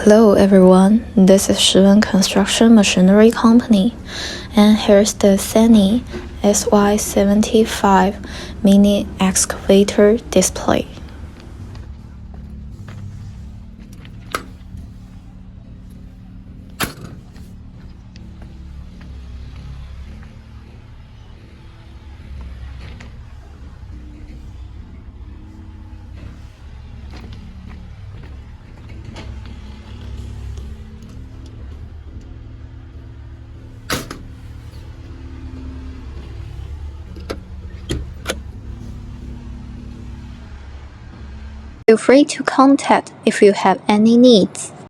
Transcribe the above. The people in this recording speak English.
Hello everyone, this is ShiWen Construction Machinery Company, and here's the SANY SY75 mini excavator display. Feel free to contact if you have any needs.